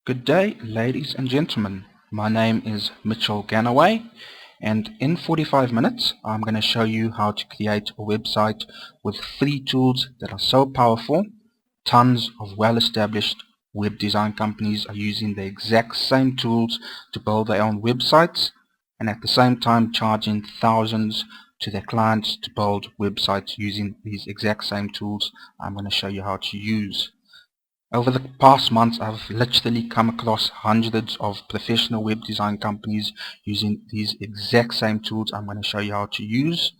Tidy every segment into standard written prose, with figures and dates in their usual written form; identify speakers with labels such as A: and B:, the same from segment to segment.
A: Good day, ladies and gentlemen. My name is Mitchell Ganaway, and in 45 minutes I'm going to show you how to create a website with 3 tools that are so powerful. Tons of well-established web design companies are using the exact same tools to build their own websites, and at the same time charging thousands to their clients to build websites using these exact same tools I'm going to show you how to use. Over the past months, I've literally come across hundreds of professional web design companies using these exact same tools I'm going to show you how to use.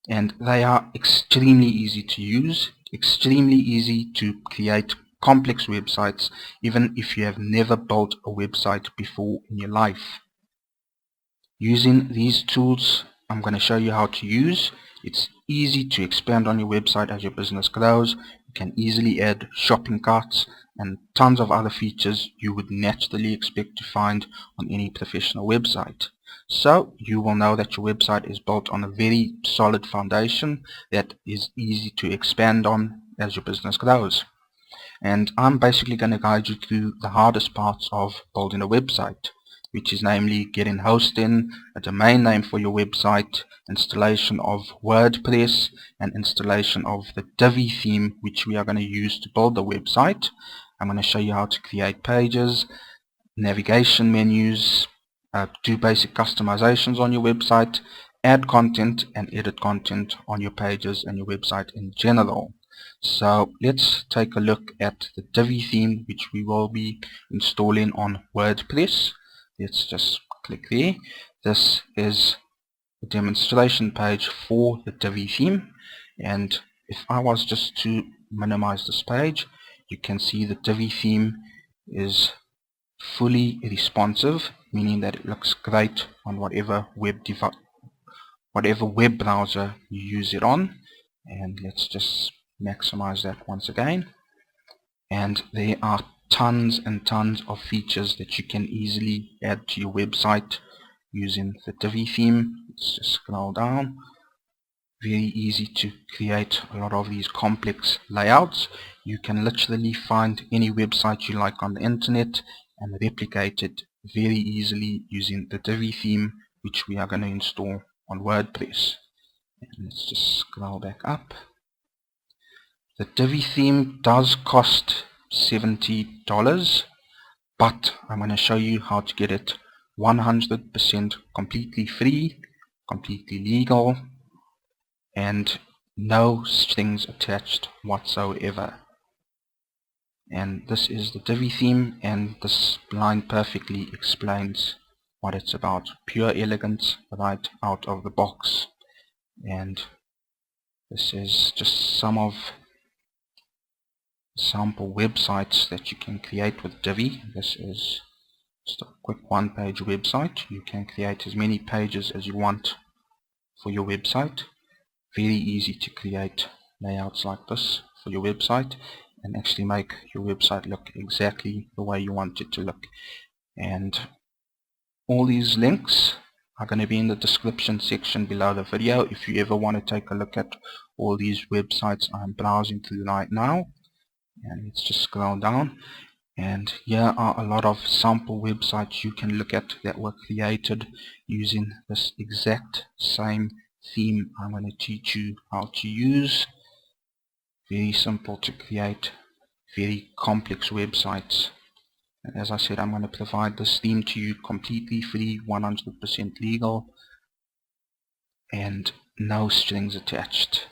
A: And they are extremely easy to use, extremely easy to create complex websites, even if you have never built a website before in your life. Using these tools I'm going to show you how to use. It's easy to expand on your website as your business grows. You can easily add shopping carts and tons of other features you would naturally expect to find on any professional website. So you will know that your website is built on a very solid foundation that is easy to expand on as your business grows. And I'm basically going to guide you through the hardest parts of building a website, which is namely getting hosting, a domain name for your website, installation of Wordpress, and installation of the DIVI theme, which we are going to use to build the website. I'm going to show you how to create pages, navigation menus, do basic customizations on your website, add content and edit content on your pages and your website in general. So let's take a look at the DIVI theme, which we will be installing on WordPress. Let's just click there. This is the demonstration page for the DIVI theme, and if I was just to minimize this page, you can see the DIVI theme is fully responsive, meaning that it looks great on whatever web browser you use it on. And let's just maximize that once again. And there are tons and tons of features that you can easily add to your website using the DIVI theme. Let's just scroll down. Very easy to create a lot of these complex layouts. You can literally find any website you like on the internet and replicate it very easily using the DIVI theme, which we are going to install on WordPress. And let's just scroll back up. The DIVI theme does cost $70, but I'm going to show you how to get it 100% completely free, completely legal, and no strings attached whatsoever. And this is the DIVI theme, and this line perfectly explains what it's about. Pure elegance right out of the box. And this is just some of sample websites that you can create with DIVI. This is just a quick one-page website. You can create as many pages as you want for your website. Very easy to create layouts like this for your website and actually make your website look exactly the way you want it to look. And all these links are going to be in the description section below the video if you ever want to take a look at all these websites I'm browsing through right now. And let's just scroll down, and here are a lot of sample websites you can look at that were created using this exact same theme I'm going to teach you how to use. Very simple to create, very complex websites. And as I said, I'm going to provide this theme to you completely free, 100% legal, and no strings attached.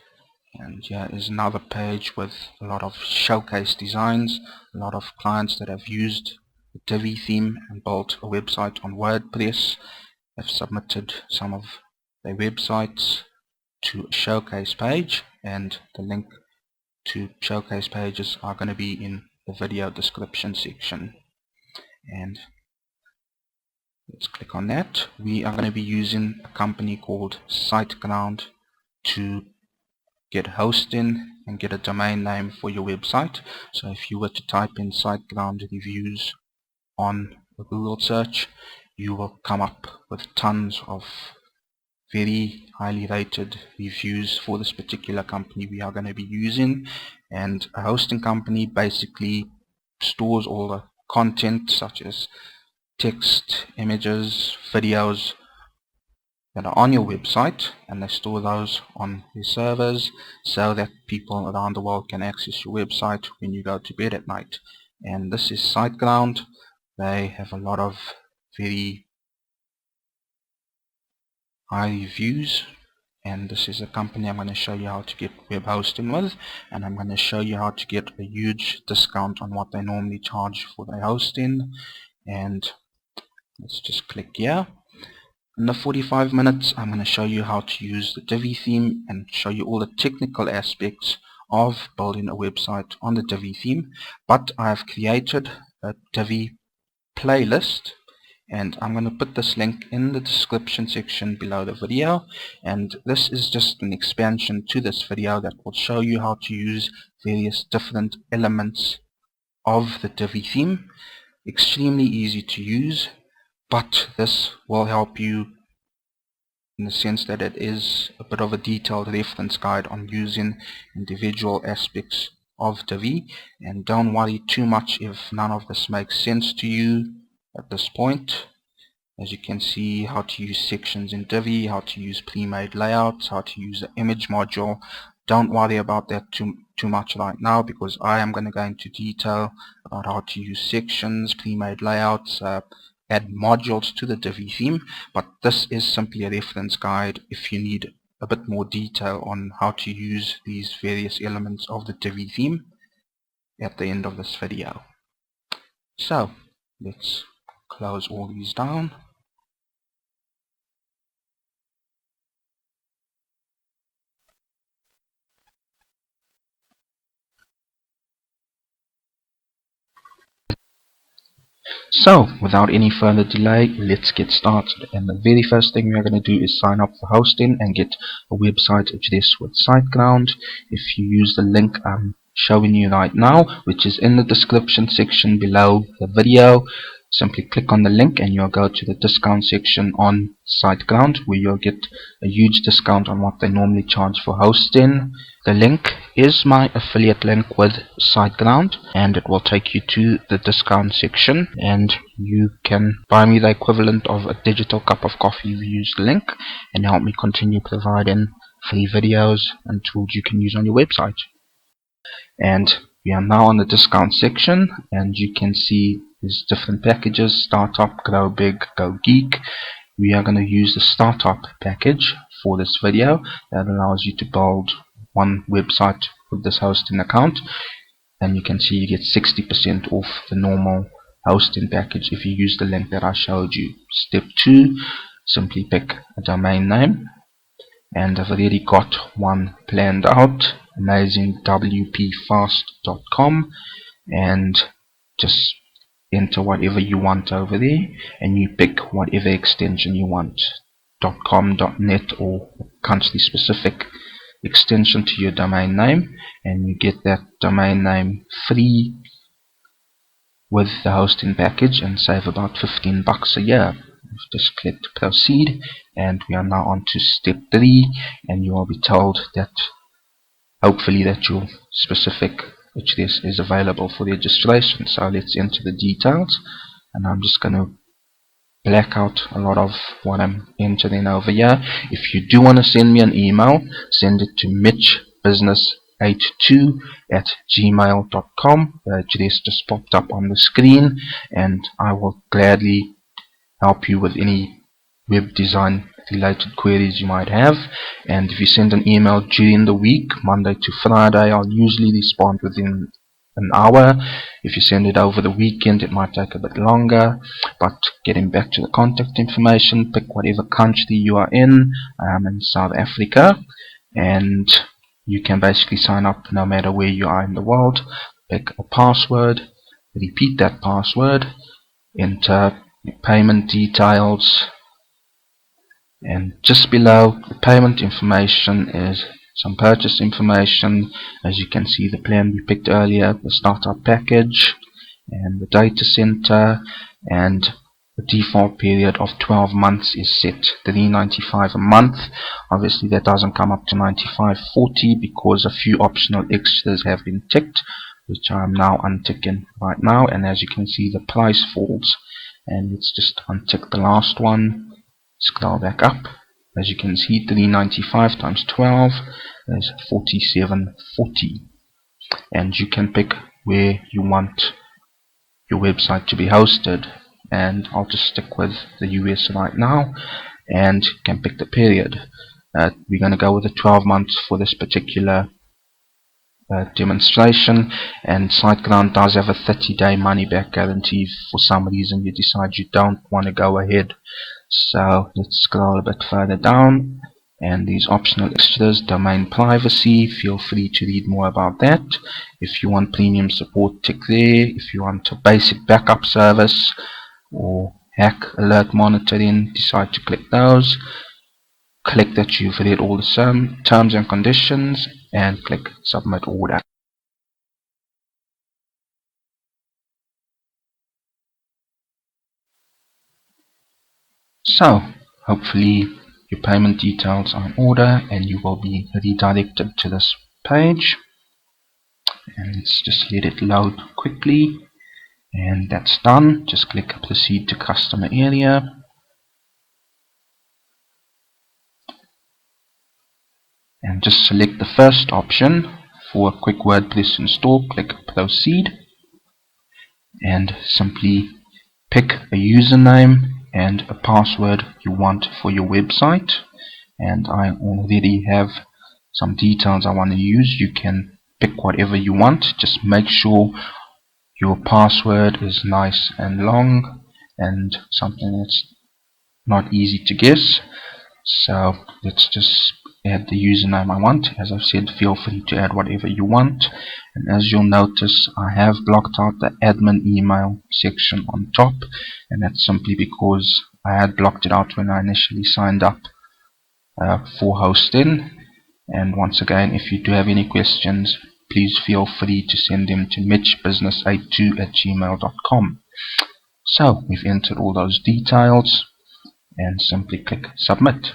A: And here is another page with a lot of showcase designs, a lot of clients that have used the DIVI theme and built a website on WordPress have submitted some of their websites to a showcase page, and the link to showcase pages are going to be in the video description section. And let's click on that. We are going to be using a company called SiteGround to get hosting and get a domain name for your website. So if you were to type in SiteGround reviews on a Google search, you will come up with tons of very highly rated reviews for this particular company we are going to be using. And a hosting company basically stores all the content such as text, images, videos that are on your website, and they store those on their servers so that people around the world can access your website when you go to bed at night. And this is SiteGround. They have a lot of very high reviews, and this is a company I'm going to show you how to get web hosting with, and I'm going to show you how to get a huge discount on what they normally charge for their hosting. And let's just click here. In the 45 minutes, I'm going to show you how to use the DIVI theme and show you all the technical aspects of building a website on the DIVI theme. But I've created a DIVI playlist, and I'm going to put this link in the description section below the video. And this is just an expansion to this video that will show you how to use various different elements of the DIVI theme. Extremely easy to use, but this will help you in the sense that it is a bit of a detailed reference guide on using individual aspects of DIVI. And don't worry too much if none of this makes sense to you at this point. As you can see, how to use sections in DIVI, how to use pre-made layouts, how to use the image module. Don't worry about that too much right now, because I am going to go into detail about how to use sections, pre-made layouts, add modules to the DIVI theme. But this is simply a reference guide if you need a bit more detail on how to use these various elements of the DIVI theme at the end of this video. So let's close all these down. So, without any further delay, let's get started. And the very first thing we are going to do is sign up for hosting and get a website address with SiteGround. If you use the link I'm showing you right now, which is in the description section below the video, simply click on the link and you'll go to the discount section on SiteGround, where you'll get a huge discount on what they normally charge for hosting. The link is my affiliate link with SiteGround, and it will take you to the discount section, and you can buy me the equivalent of a digital cup of coffee if you use the link, and help me continue providing free videos and tools you can use on your website. And we are now on the discount section, and you can see there's different packages: Startup, Grow Big, Go Geek. We are going to use the Startup package for this video. That allows you to build one website with this hosting account, and you can see you get 60% off the normal hosting package if you use the link that I showed you. Step 2, simply pick a domain name, and I've already got one planned out, amazingwpfast.com, and just enter whatever you want over there, and you pick whatever extension you want, .com, .net, or country specific extension to your domain name, and you get that domain name free with the hosting package and save about $15 a year. Just click proceed, and we are now on to step 3, and you will be told that hopefully that your specific address is available for registration. So let's enter the details, and I'm just going to black out a lot of what I'm entering over here. If you do want to send me an email, send it to mitchbusiness82@gmail.com. The address just popped up on the screen, and I will gladly help you with any web design related queries you might have. And if you send an email during the week, Monday to Friday, I'll usually respond within an hour. If you send it over the weekend, it might take a bit longer. But getting back to the contact information, pick whatever country you are in. I am in South Africa, and you can basically sign up no matter where you are in the world. Pick a password, repeat that password, enter your payment details, and just below the payment information is some purchase information. As you can see, the plan we picked earlier, the startup package, and the data center, and the default period of 12 months is set $3.95 a month. Obviously that doesn't come up to $95.40 because a few optional extras have been ticked, which I'm now unticking right now, and as you can see the price falls. And let's just untick the last one, scroll back up. As you can see, 395 times 12 is 47.40, and you can pick where you want your website to be hosted, and I'll just stick with the US right now, and you can pick the period. We're going to go with the 12 months for this particular demonstration, and SiteGround does have a 30-day money-back guarantee if for some reason you decide you don't want to go ahead. So let's scroll a bit further down, and these optional extras: domain privacy, feel free to read more about that. If you want premium support, tick there. If you want a basic backup service or hack alert monitoring, decide to click those. Click that you've read all the terms and conditions, and click submit order. So hopefully your payment details are in order and you will be redirected to this page, and let's just let it load quickly. And that's done. Just click proceed to customer area, and just select the first option for a quick WordPress install. Click proceed, and simply pick a username and a password you want for your website. And I already have some details I want to use. You can pick whatever you want. Just make sure your password is nice and long and something that's not easy to guess. So let's just add the username I want. As I've said, feel free to add whatever you want. And as you'll notice, I have blocked out the admin email section on top, and that's simply because I had blocked it out when I initially signed up for hosting. And once again, if you do have any questions, please feel free to send them to mitchbusiness82@gmail.com. So we've entered all those details, and simply click submit.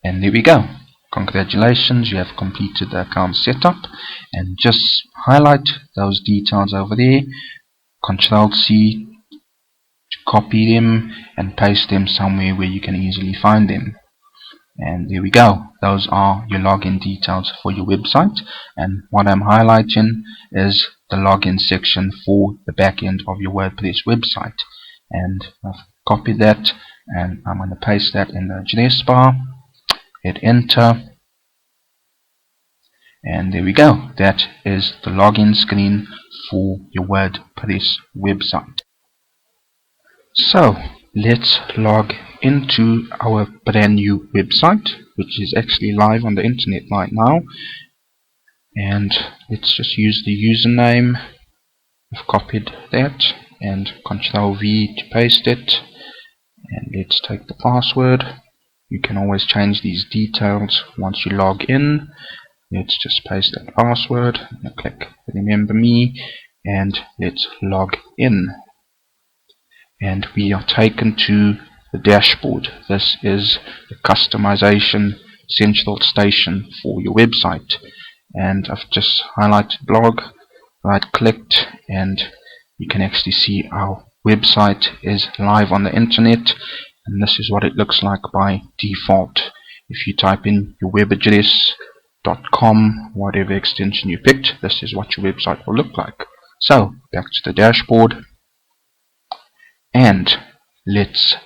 A: And there we go. Congratulations, you have completed the account setup. And just highlight those details over there, Ctrl+C to copy them and paste them somewhere where you can easily find them. And there we go. Those are your login details for your website. And what I'm highlighting is the login section for the back end of your WordPress website. And I've copied that, and I'm going to paste that in the address bar. Hit enter, and there we go. That is the login screen for your WordPress website. So let's log into our brand new website, which is actually live on the internet right now. And let's just use the username. I've copied that, and Ctrl+V to paste it. And let's take the password. You can always change these details once you log in. Let's just paste that password, and click remember me, and let's log in. And we are taken to the dashboard. This is the customization central station for your website. And I've just highlighted blog, right clicked, and you can actually see our website is live on the internet. And this is what it looks like by default. If you type in your web address, .com, whatever extension you picked, this is what your website will look like. So back to the dashboard, and let's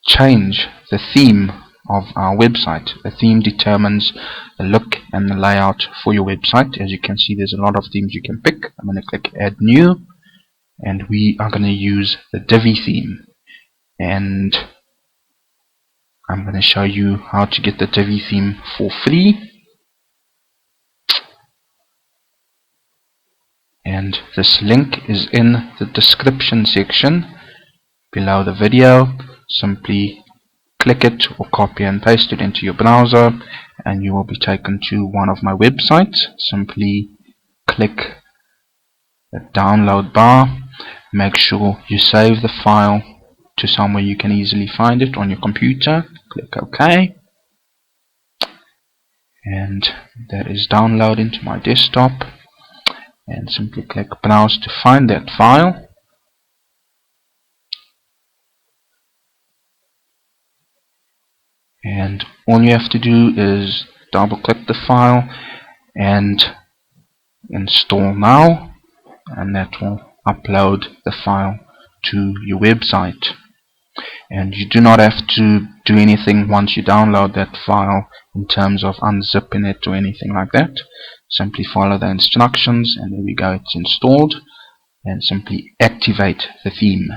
A: change the theme of our website. The theme determines the look and the layout for your website. As you can see, there's a lot of themes you can pick. I'm going to click add new, and we are going to use the DIVI theme. And I'm going to show you how to get the DIVI theme for free. And this link is in the description section below the video. Simply click it or copy and paste it into your browser, and you will be taken to one of my websites. Simply click the download bar. Make sure you save the file to somewhere you can easily find it on your computer. Click OK. and that is downloading to my desktop, and simply click browse to find that file. And all you have to do is double click the file and install now, and that will upload the file to your website. And you do not have to do anything once you download that file in terms of unzipping it or anything like that. Simply follow the instructions, and there we go, it's installed. And simply activate the theme,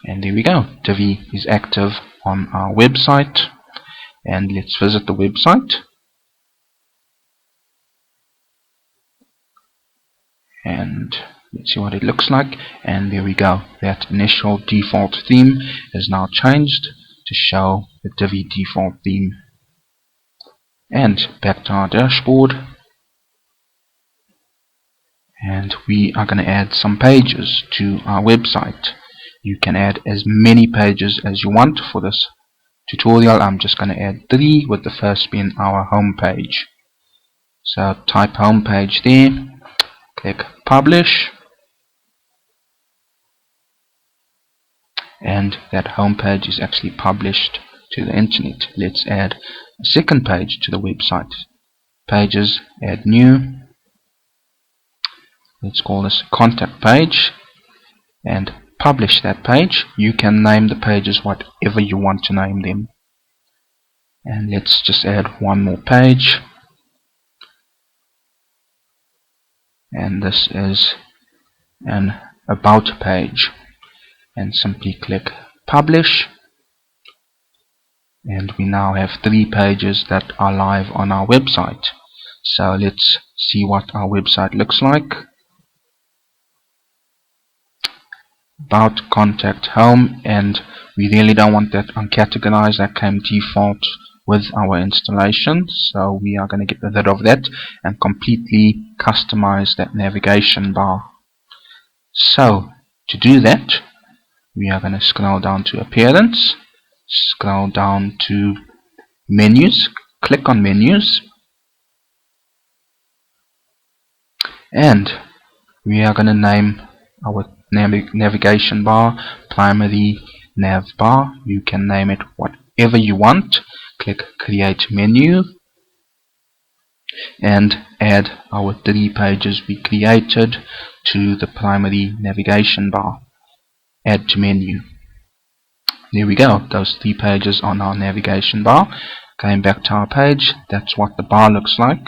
A: and there we go, Divi is active on our website. And let's visit the website, and let's see what it looks like. And there we go, that initial default theme is now changed to show the Divi default theme. And back to our dashboard, and we are going to add some pages to our website. You can add as many pages as you want. For this tutorial, I'm just going to add 3, with the first being our home page. So type home page there, click publish, and that home page is actually published to the internet. Let's add a second page to the website. Pages, add new. Let's call this contact page, and publish that page. You can name the pages whatever you want to name them. And let's just add one more page, and this is an about page, and simply click publish, and we now have 3 pages that are live on our website. So let's see what our website looks like. About, contact, home, and we really don't want that uncategorized. That came default with our installation, so we are going to get rid of that and completely customize that navigation bar. So to do that, we are going to scroll down to appearance, scroll down to menus, click on menus, and we are going to name our navigation bar primary nav bar. You can name it whatever you want. Click create menu and add our 3 pages we created to the primary navigation bar. Add to menu. There we go, those 3 pages on our navigation bar. Going back to our page, that's what the bar looks like,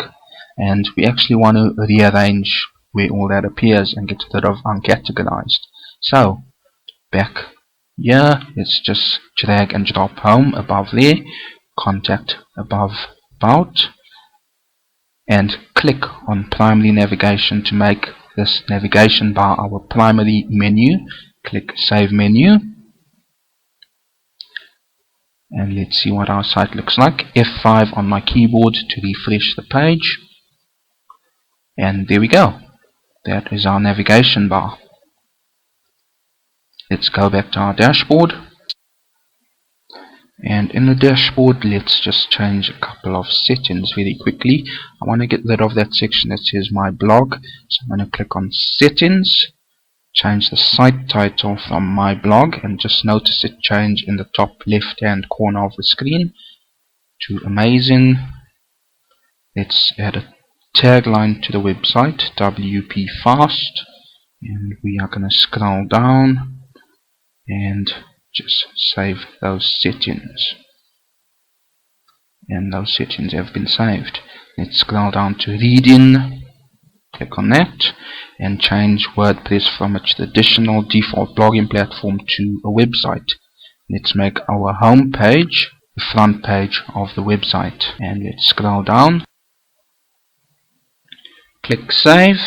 A: and we actually want to rearrange where all that appears and get rid of uncategorized. So back here, let's just drag and drop home above there, contact above about, and click on primary navigation to make this navigation bar our primary menu. Click save menu, and let's see what our site looks like. F5 on my keyboard to refresh the page, and there we go, that is our navigation bar. Let's go back to our dashboard, and in the dashboard let's just change a couple of settings very quickly. I want to get rid of that section that says my blog, so I'm going to click on settings, change the site title from my blog, and just notice it change in the top left hand corner of the screen to amazing. Let's add a tagline to the website, WP fast, and we are going to scroll down and just save those settings, and those settings have been saved. Let's scroll down to reading, click on that, and change WordPress from a traditional default blogging platform to a website. Let's make our home page the front page of the website, and let's scroll down, click save.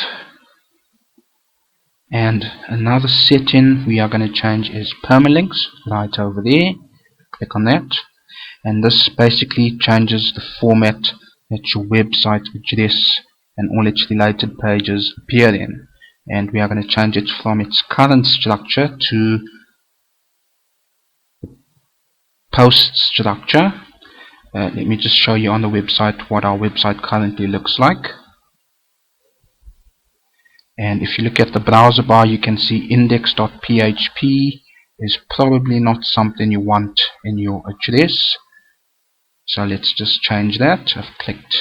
A: And another setting we are going to change is permalinks, right over there. Click on that, and this basically changes the format that your website address and all its related pages appear in. And we are going to change it from its current structure to post structure, Let me just show you on the website what our website currently looks like. And if you look at the browser bar, you can see index.php is probably not something you want in your address. So let's just change that. I've clicked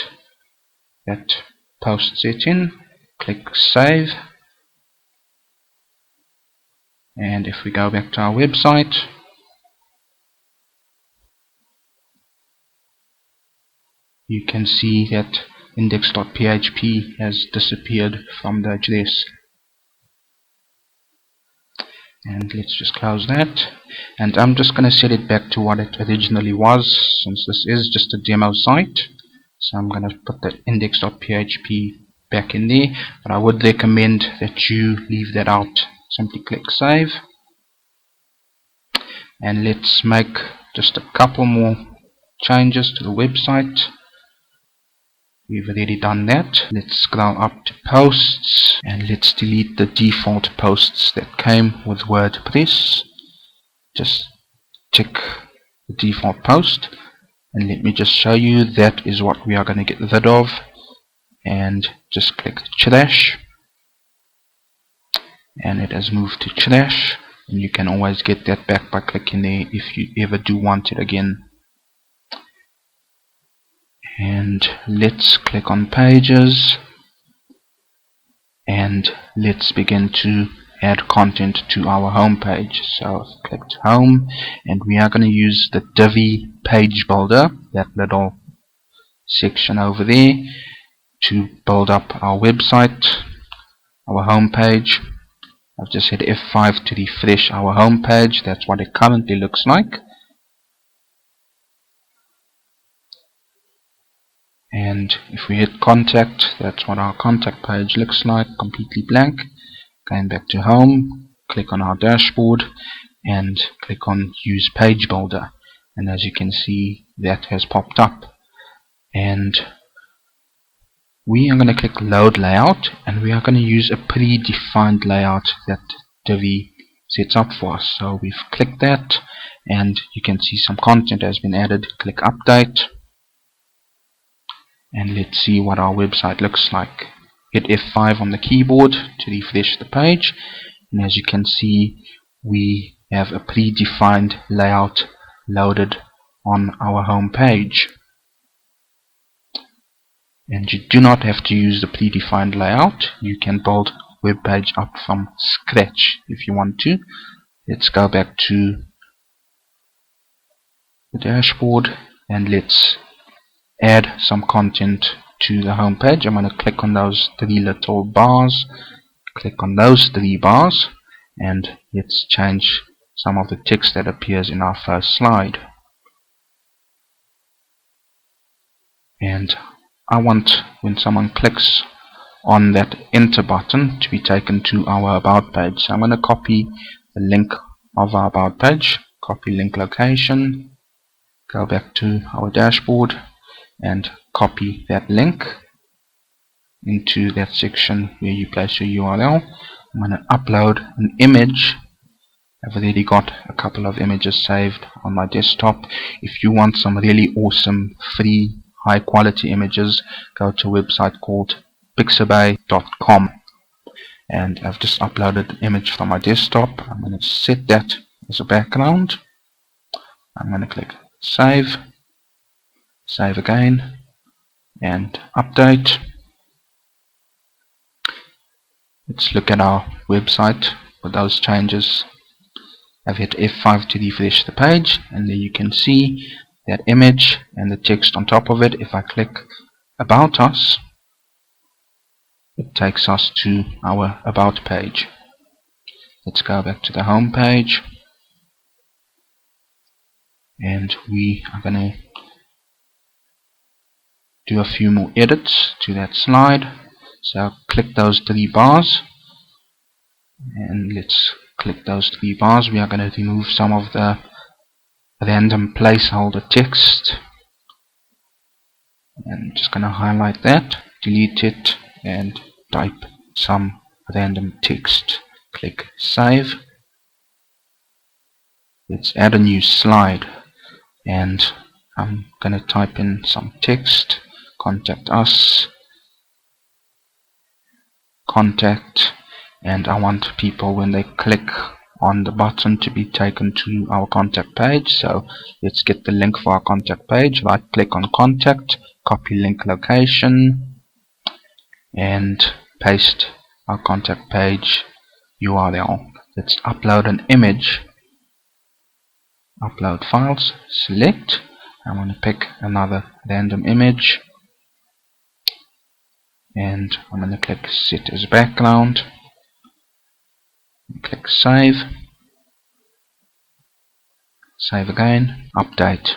A: that post setting, click save, and if we go back to our website, you can see that index.php has disappeared from the address. And let's just close that, and I'm just going to set it back to what it originally was, since this is just a demo site. So I'm going to put the index.php back in there, but I would recommend that you leave that out. Simply click save, and let's make just a couple more changes to the website. We've already done that. Let's scroll up to posts, and let's delete the default posts that came with WordPress. Just check the default post, and let me just show you that is what we are going to get rid of. And just click trash, and it has moved to trash, and you can always get that back by clicking there if you ever do want it again. And let's click on pages, and let's begin to add content to our home page. So I've clicked home, and we are going to use the DIVI page builder, that little section over there, to build up our website, our home page. I've just hit F5 to refresh our home page. That's what it currently looks like. And if we hit contact, that's what our contact page looks like, completely blank. Going back to home, click on our dashboard and click on use page builder, and as you can see, that has popped up. And we are going to click load layout, and we are going to use a predefined layout that Divi sets up for us. So we've clicked that, and you can see some content has been added. Click update, and let's see what our website looks like. Hit F5 on the keyboard to refresh the page, and as you can see, we have a predefined layout loaded on our home page. And you do not have to use the predefined layout. You can build a web page up from scratch if you want to. Let's go back to the dashboard, and let's add some content to the home page. I'm going to click on those three little bars. Click on those three bars, and let's change some of the text that appears in our first slide. And I want, when someone clicks on that enter button, to be taken to our about page. So I'm going to copy the link of our about page, copy link location, go back to our dashboard and copy that link into that section where you place your URL. I'm going to upload an image. I've already got a couple of images saved on my desktop. If you want some really awesome free high quality images, go to a website called pixabay.com, and I've just uploaded an image from my desktop. I'm going to set that as a background. I'm going to click save, save again, and update. Let's look at our website with those changes. I've hit F5 to refresh the page, and there you can see that image and the text on top of it. If I click about us, it takes us to our about page. Let's go back to the home page, and we are going to do a few more edits to that slide. So click those three bars, and let's click those three bars. We are going to remove some of the random placeholder text, and just going to highlight that, delete it, and type some random text. Click save. Let's add a new slide, and I'm going to type in some text, contact us, contact, and I want people, when they click on the button, to be taken to our contact page. So let's get the link for our contact page. Right click on contact, copy link location, and paste our contact page URL. Let's upload an image. Upload files, select. I'm going to pick another random image, and I'm going to click set as background. Click save. Save again, update.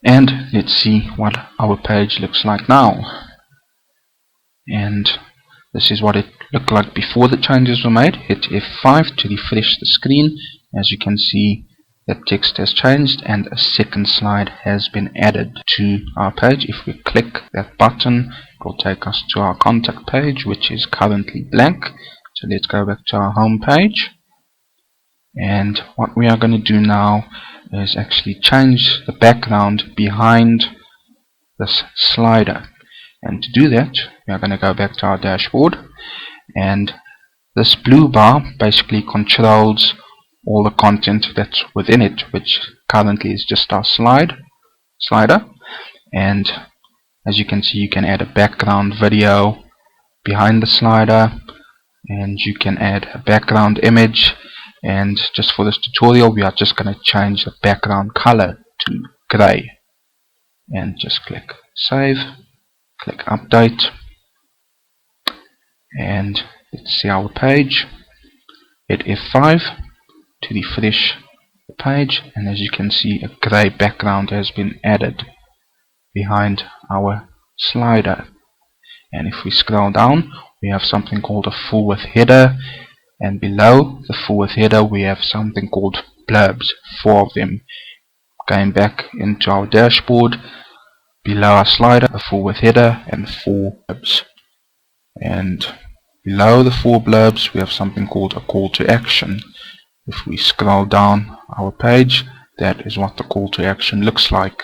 A: And let's see what our page looks like now. And this is what it looked like before the changes were made. Hit F5 to refresh the screen. As you can see, the text has changed and a second slide has been added to our page. If we click that button, it will take us to our contact page, which is currently blank. So let's go back to our home page. And what we are going to do now is actually change the background behind this slider. And to do that, we are going to go back to our dashboard, and this blue bar basically controls all the content that's within it, which currently is just our slider. And as you can see, you can add a background video behind the slider, and you can add a background image. And just for this tutorial, we are just going to change the background color to gray, and just click save, click update, and let's see our page. Hit F5 to refresh the page, and as you can see, a gray background has been added behind our slider. And if we scroll down, we have something called a full width header, and below the full width header we have something called blurbs, 4 of them. Going back into our dashboard, below our slider, a full width header and 4 blurbs. And below the 4 blurbs we have something called a call to action. If we scroll down our page, that is what the call to action looks like.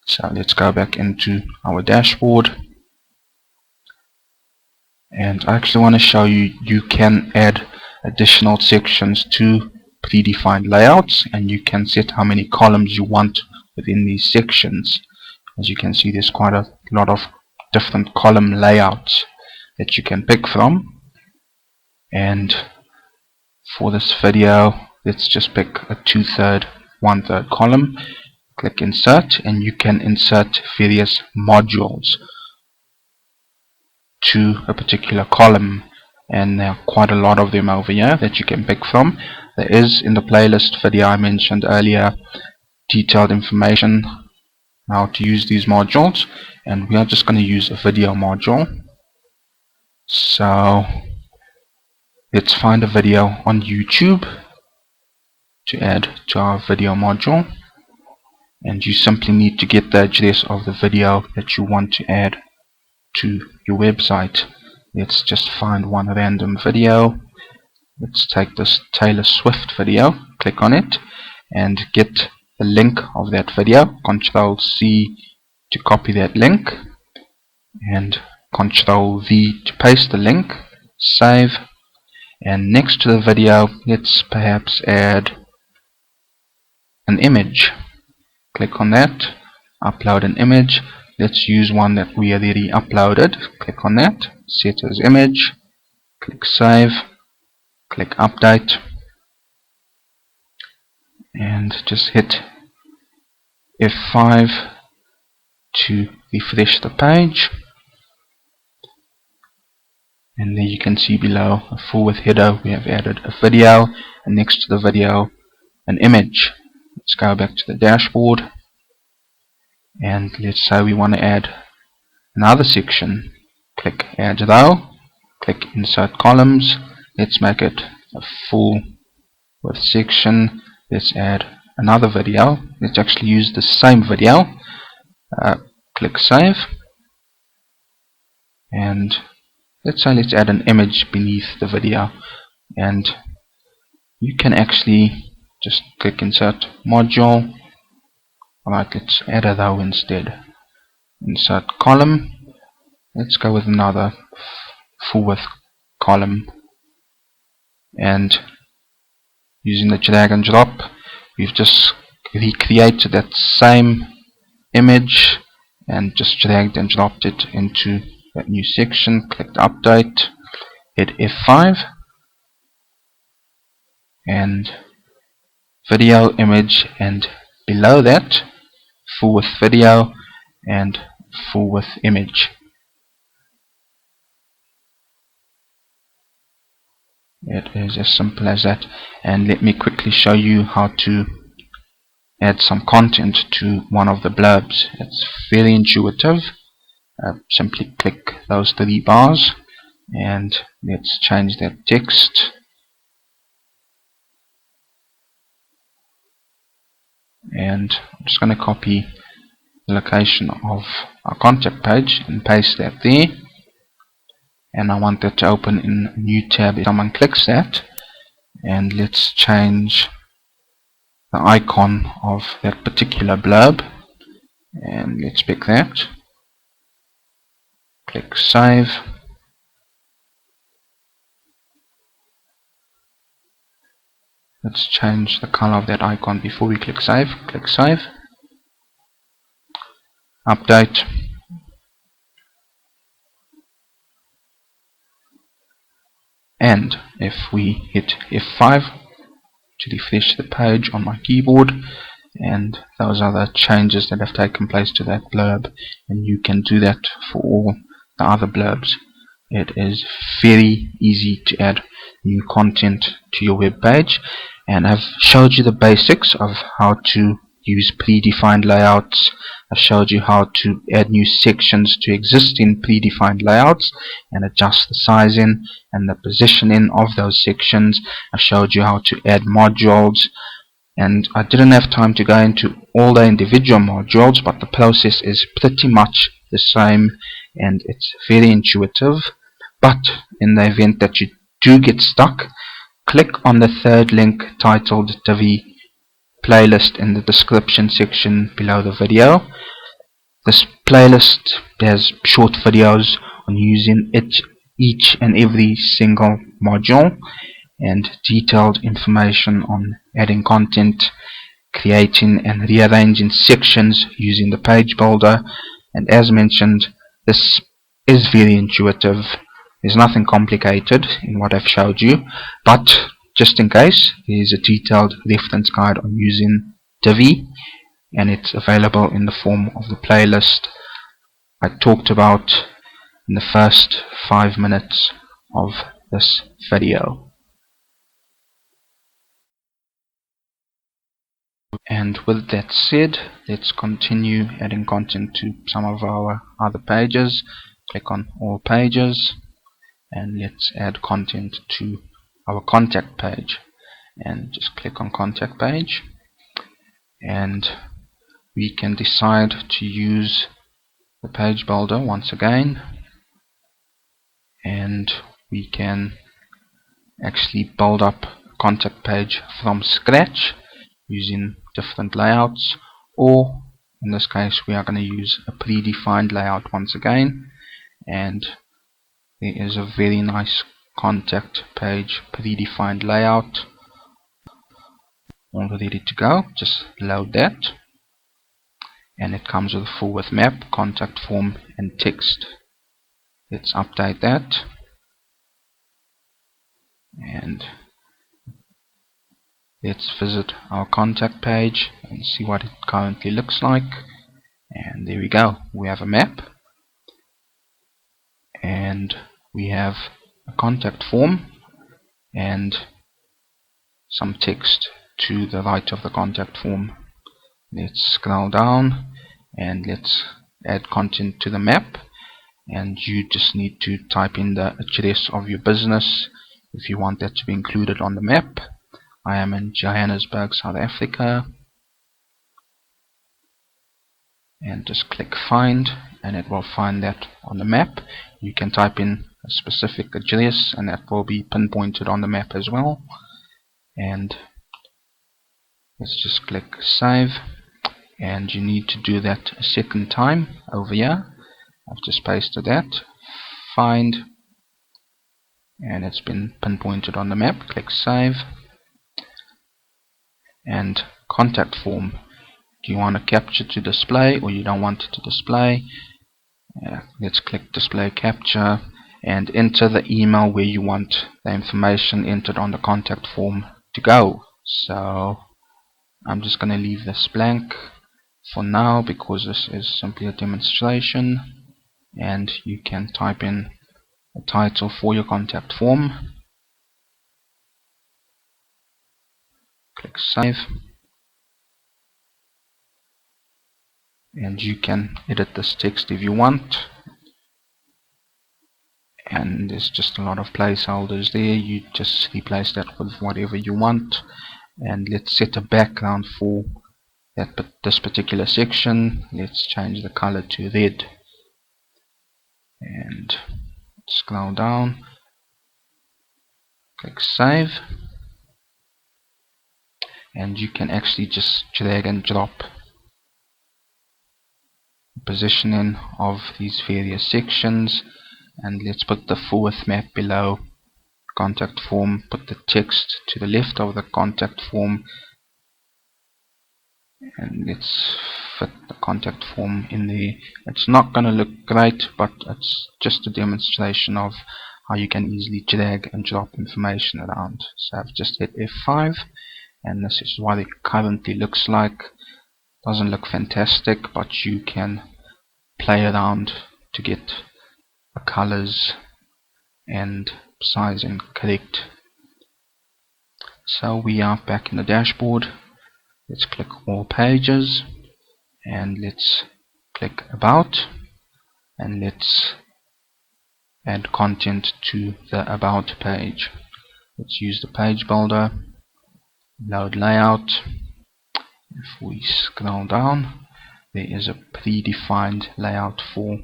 A: So let's go back into our dashboard, and I actually want to show you, you can add additional sections to predefined layouts, and you can set how many columns you want within these sections. As you can see, there's quite a lot of different column layouts that you can pick from. And for this video, let's just pick a 2/3, 1/3 column. Click insert, and you can insert various modules to a particular column, and there are quite a lot of them over here that you can pick from. There is, in the playlist video I mentioned earlier, detailed information how to use these modules, and we are just going to use a video module. So let's find a video on YouTube to add to our video module, and you simply need to get the address of the video that you want to add to your website. Let's just find one random video. Let's take this Taylor Swift video, click on it, and get the link of that video. Control C to copy that link, and Control V to paste the link. Save. And next to the video, let's perhaps add an image. Click on that, upload an image. Let's use one that we already uploaded. Click on that, set as image, click save, click update, and just hit F5 to refresh the page. And there you can see below a full width header, we have added a video, and next to the video an image. Let's go back to the dashboard, and let's say we want to add another section. Click add row, click insert columns. Let's make it a full width section. Let's add another video. Let's actually use the same video. Click save, and let's add an image beneath the video, and you can actually just click insert module, Alright, let's add a row instead. Insert column. Let's go with another full width column, and using the drag and drop, we've just recreated that same image and just dragged and dropped it into that new section. Click update, hit F5, and video image, and below that full width video and full width image. It is as simple as that. And let me quickly show you how to add some content to one of the blurbs. It's very intuitive. Simply click those three bars and let's change that text. And I'm just going to copy the location of our contact page and paste that there. And I want that to open in a new tab if someone clicks that. And let's change the icon of that particular blurb, and let's pick that. Click save. Let's change the color of that icon before we click save. Click save. Update. And if we hit F5 to refresh the page on my keyboard, and those are the changes that have taken place to that blurb, and you can do that for all the other blurbs. It is very easy to add new content to your web page, and I've showed you the basics of how to use predefined layouts. I've showed you how to add new sections to existing predefined layouts and adjust the sizing and the positioning of those sections. I showed you how to add modules, and I didn't have time to go into all the individual modules, but the process is pretty much the same and it's very intuitive. But in the event that you do get stuck, click on the third link titled DIVI playlist in the description section below the video. This playlist has short videos on using each and every single module, and detailed information on adding content, creating and rearranging sections using the page builder. And as mentioned, this is very intuitive. There's nothing complicated in what I've showed you, but just in case, there's a detailed reference guide on using DIVI, and it's available in the form of the playlist I talked about in the first 5 minutes of this video. And with that said, let's continue adding content to some of our other pages. Click on all pages, and let's add content to our contact page, and just click on contact page, and we can decide to use the page builder once again, and we can actually build up a contact page from scratch using different layouts, or in this case we are going to use a predefined layout once again. And there is a very nice contact page predefined layout all ready to go. Just load that, and it comes with a full width map, contact form and text. Let's update that, and let's visit our contact page and see what it currently looks like. And there we go, we have a map, and we have a contact form and some text to the right of the contact form. Let's scroll down and let's add content to the map, and you just need to type in the address of your business if you want that to be included on the map. I am in Johannesburg, South Africa, and just click find, and it will find that on the map. You can type in a specific address and that will be pinpointed on the map as well. And let's just click save, and you need to do that a second time over here. I've just pasted that. Find, and it's been pinpointed on the map. Click save. And contact form. Do you want to capture to display, or you don't want it to display? Let's click display capture and enter the email where you want the information entered on the contact form to go. So I'm just going to leave this blank for now because this is simply a demonstration, and you can type in a title for your contact form. Click save, and you can edit this text if you want, and there's just a lot of placeholders there. You just replace that with whatever you want, and let's set a background for this particular section. Let's change the color to red, and scroll down, click save, and you can actually just drag and drop the positioning of these various sections. And let's put the fourth map below contact form, put the text to the left of the contact form, and let's fit the contact form in there. It's not going to look great, but it's just a demonstration of how you can easily drag and drop information around. So I've just hit F5, and this is what it currently looks like. Doesn't look fantastic, but you can play around to get the colors and sizing correct. So we are back in the dashboard. Let's click all pages, and let's click about, and let's add content to the about page. Let's use the page builder, load layout. If we scroll down, there is a predefined layout for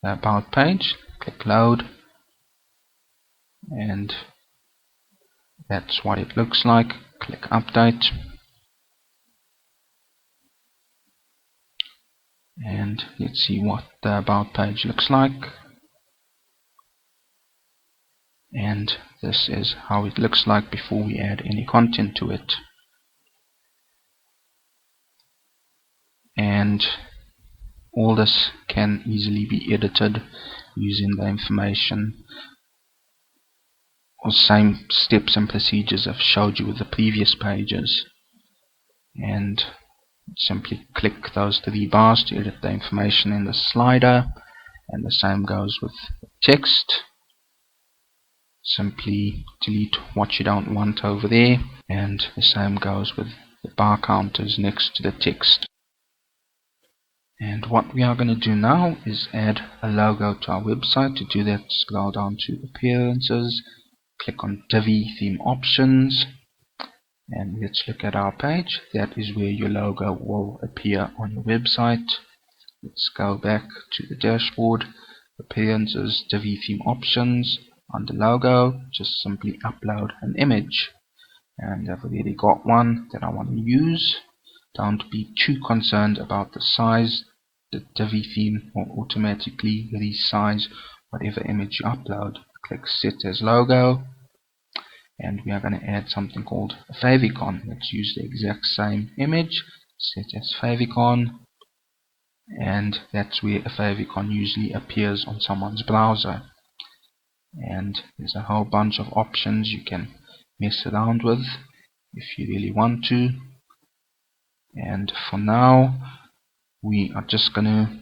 A: the about page. Click load, and that's what it looks like. Click update, and let's see what the about page looks like. And this is how it looks like before we add any content to it. And all this can easily be edited using the information or same steps and procedures I've showed you with the previous pages. And simply click those three bars to edit the information in the slider, and the same goes with text. Simply delete what you don't want over there, and the same goes with the bar counters next to the text. And what we are going to do now is add a logo to our website. To do that, scroll down to appearances, click on DIVI theme options, and let's look at our page. That is where your logo will appear on your website. Let's go back to the dashboard, appearances, DIVI theme options. On the logo, just simply upload an image, and I've already got one that I want to use. Don't be too concerned about the size. The DIVI theme will automatically resize whatever image you upload. Click set as logo, and we are going to add something called a favicon. Let's use the exact same image, set as favicon, and that's where a favicon usually appears on someone's browser. And there's a whole bunch of options you can mess around with if you really want to. And for now, we are just going to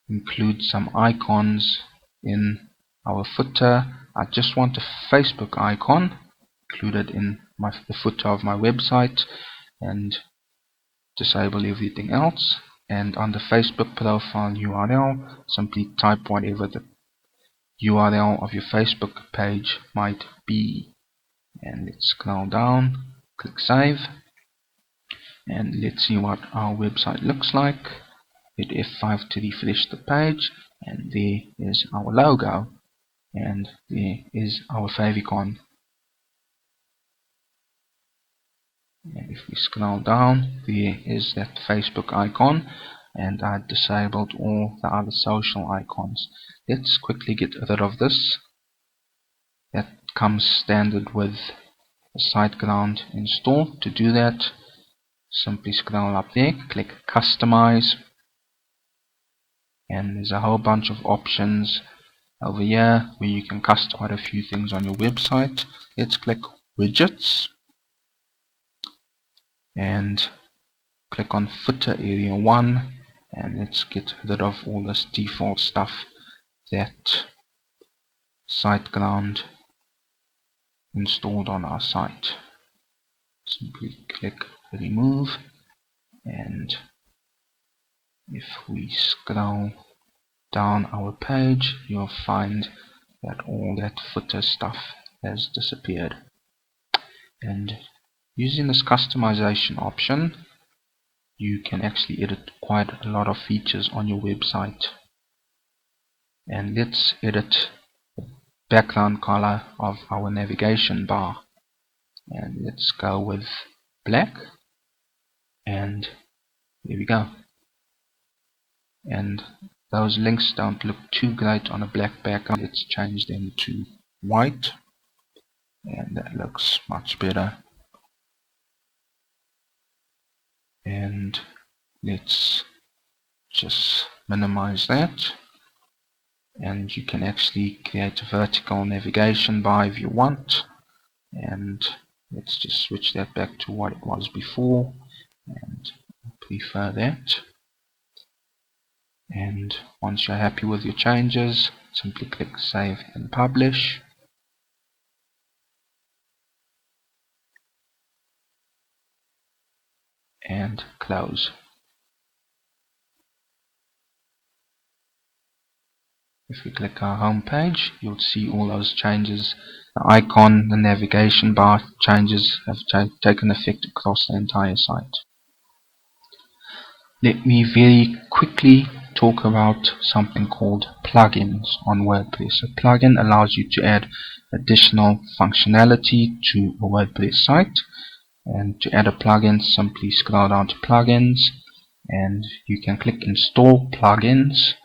A: include some icons in our footer. I just want a Facebook icon included in the footer of my website, and disable everything else. And on the Facebook profile URL, simply type whatever the URL of your Facebook page might be. And let's scroll down, click save, and let's see what our website looks like. Hit F5 to refresh the page, and there is our logo, and there is our favicon. And if we scroll down, there is that Facebook icon, and I disabled all the other social icons. Let's quickly get rid of this. That comes standard with the SiteGround install. To do that, simply scroll up there, click Customize, and there's a whole bunch of options over here where you can customize quite a few things on your website. Let's click Widgets and click on Footer Area 1, and let's get rid of all this default stuff that SiteGround installed on our site. Simply click Remove, and if we scroll down our page, you'll find that all that footer stuff has disappeared. And using this customization option, you can actually edit quite a lot of features on your website. And let's edit the background color of our navigation bar, and let's go with black, and there we go. And those links don't look too great on a black background. Let's change them to white, and that looks much better. And let's just minimize that, and you can actually create a vertical navigation bar if you want. And let's just switch that back to what it was before, and I prefer that. And once you're happy with your changes, simply click Save and Publish. And close. If we click our home page, you'll see all those changes. The icon, the navigation bar changes have taken effect across the entire site. Let me very quickly talk about something called plugins on WordPress. A plugin allows you to add additional functionality to a WordPress site. And to add a plugin, simply scroll down to Plugins, and you can click Install Plugins,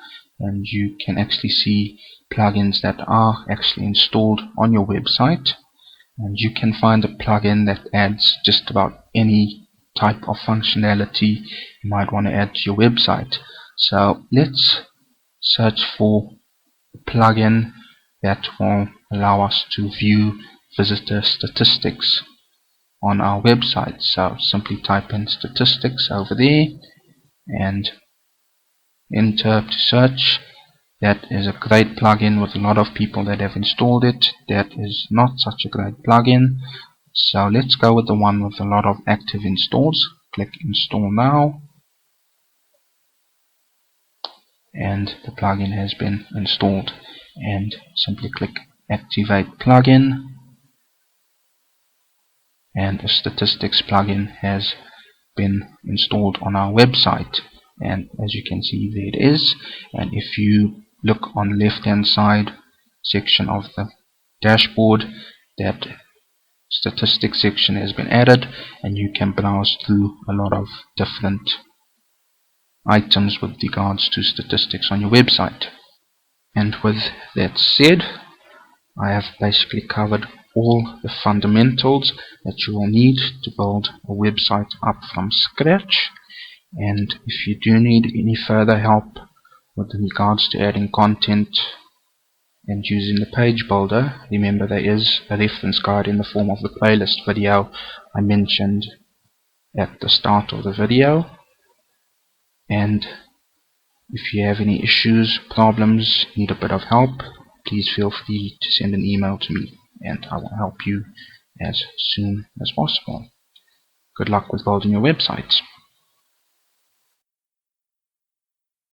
A: and you can actually see plugins that are actually installed on your website. And you can find a plugin that adds just about any type of functionality you might want to add to your website. So let's search for a plugin that will allow us to view visitor statistics on our website. So simply type in statistics over there and enter to search. That is a great plugin with a lot of people that have installed it. That is not such a great plugin. So let's go with the one with a lot of active installs. Click Install Now, and the plugin has been installed. And simply click Activate Plugin, and the statistics plugin has been installed on our website. And as you can see, there it is. And if you look on the left hand side section of the dashboard, that statistics section has been added, and you can browse through a lot of different items with regards to statistics on your website. And with that said, I have basically covered all the fundamentals that you will need to build a website up from scratch. And if you do need any further help with regards to adding content and using the page builder, remember there is a reference guide in the form of the playlist video I mentioned at the start of the video. And if you have any issues, problems, need a bit of help, please feel free to send an email to me, and I will help you as soon as possible. Good luck with building your websites.